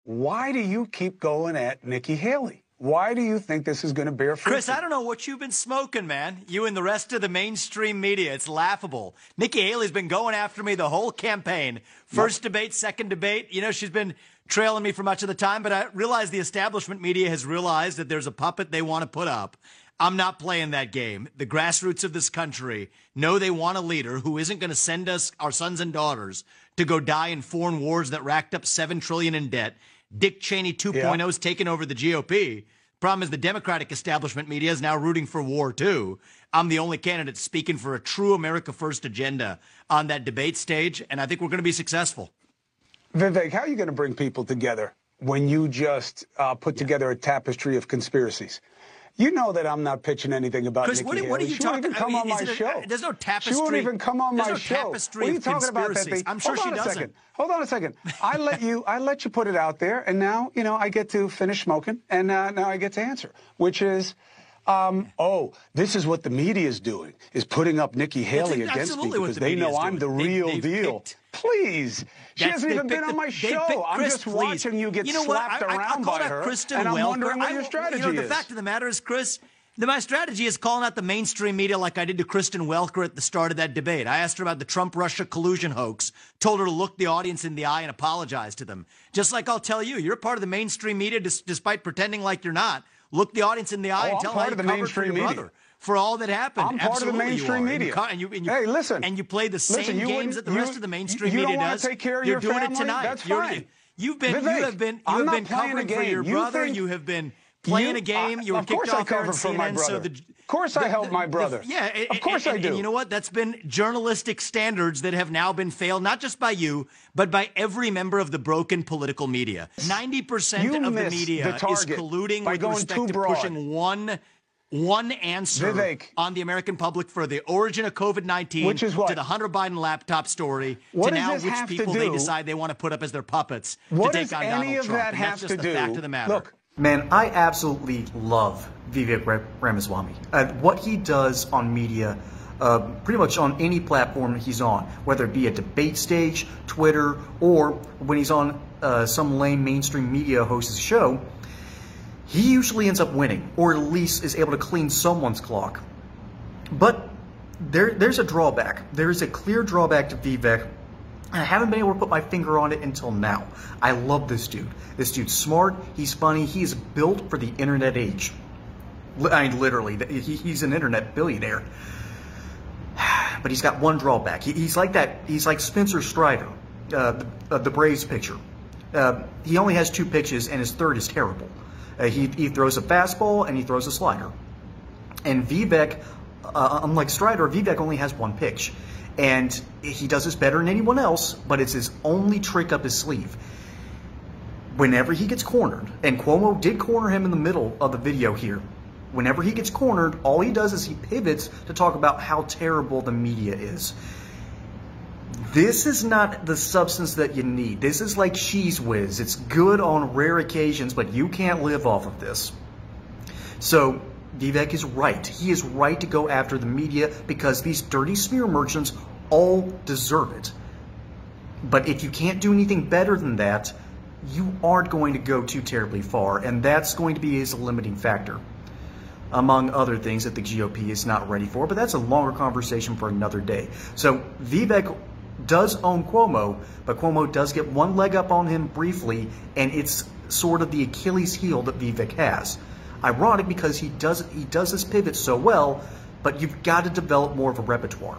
why do you keep going at Nikki Haley? Why do you think this is going to bear fruit? Chris, I don't know what you've been smoking, man. You and the rest of the mainstream media. It's laughable. Nikki Haley's been going after me the whole campaign. First debate, second debate. You know, she's been trailing me for much of the time, but I realize the establishment media has realized that there's a puppet they want to put up. I'm not playing that game. The grassroots of this country know they want a leader who isn't going to send us, our sons and daughters, to go die in foreign wars that racked up $7 trillion in debt. Dick Cheney 2.0 is taking over the GOP. Problem is the Democratic establishment media is now rooting for war, too. I'm the only candidate speaking for a true America First agenda on that debate stage, and I think we're going to be successful. Vivek, how are you going to bring people together when you just put together a tapestry of conspiracies? You know that I'm not pitching anything about Chris, Nikki Haley. What are you she won't talking? even come on my show. There's no tapestry. She won't even come on my show. Tapestry what are you talking about, Pepe? I'm sure she doesn't. Hold on a second. I let you put it out there, and now I get to finish smoking, and now I get to answer, which is, this is what the media is doing, is putting up Nikki Haley against me because they know I'm the real deal. Please. She hasn't even been on my show. I'm just watching you get slapped around by her, and I'm wondering what your strategy is. The fact of the matter is, Chris, my strategy is calling out the mainstream media like I did to Kristen Welker at the start of that debate. I asked her about the Trump-Russia collusion hoax, told her to look the audience in the eye and apologize to them. Just like I'll tell you, you're part of the mainstream media despite pretending like you're not. Look the audience in the eye and tell them how you covered for your brother for all that happened. I'm part of the mainstream media. Hey, listen. And you play the same games that the rest of the mainstream media does. You don't want to take care of your family? You're doing it tonight. That's fine. You have been covering for your brother. You have been playing a game. You were kicked off air at CNN. Of course I helped my brother. Of course I do. And you know what? That's been journalistic standards that have now been failed, not just by you, but by every member of the broken political media. 90% of the media is colluding with respect to pushing one answer on the American public for the origin of COVID-19 to the Hunter Biden laptop story to now which people they decide they want to put up as their puppets to take on Donald Trump. And that's just the fact of the matter. Look, man, I absolutely love Vivek Ramaswamy. What he does on media, pretty much on any platform he's on, whether it be a debate stage, Twitter, or when he's on some lame mainstream media host's show, he usually ends up winning, or at least is able to clean someone's clock. But there's a drawback. There's a clear drawback to Vivek. I haven't been able to put my finger on it until now. I love this dude. This dude's smart. He's funny. He's built for the internet age. I mean, literally, he's an internet billionaire. But he's got one drawback. He's like that. He's like Spencer Strider, the Braves pitcher. He only has 2 pitches, and his third is terrible. He throws a fastball and he throws a slider. And Vivek, unlike Strider, Vivek only has 1 pitch. And he does this better than anyone else, but it's his only trick up his sleeve. Whenever he gets cornered, and Cuomo did corner him in the middle of the video here, whenever he gets cornered, all he does is he pivots to talk about how terrible the media is. This is not the substance that you need. This is like Cheese Whiz. It's good on rare occasions, but you can't live off of this. So Vivek is right. He is right to go after the media because these dirty smear merchants all deserve it. But if you can't do anything better than that, you aren't going to go too terribly far, and that's going to be his limiting factor, among other things that the GOP is not ready for. But that's a longer conversation for another day. So Vivek does own Cuomo, but Cuomo does get one leg up on him briefly, and it's sort of the Achilles heel that Vivek has. Ironic because he does this pivot so well, but you've got to develop more of a repertoire.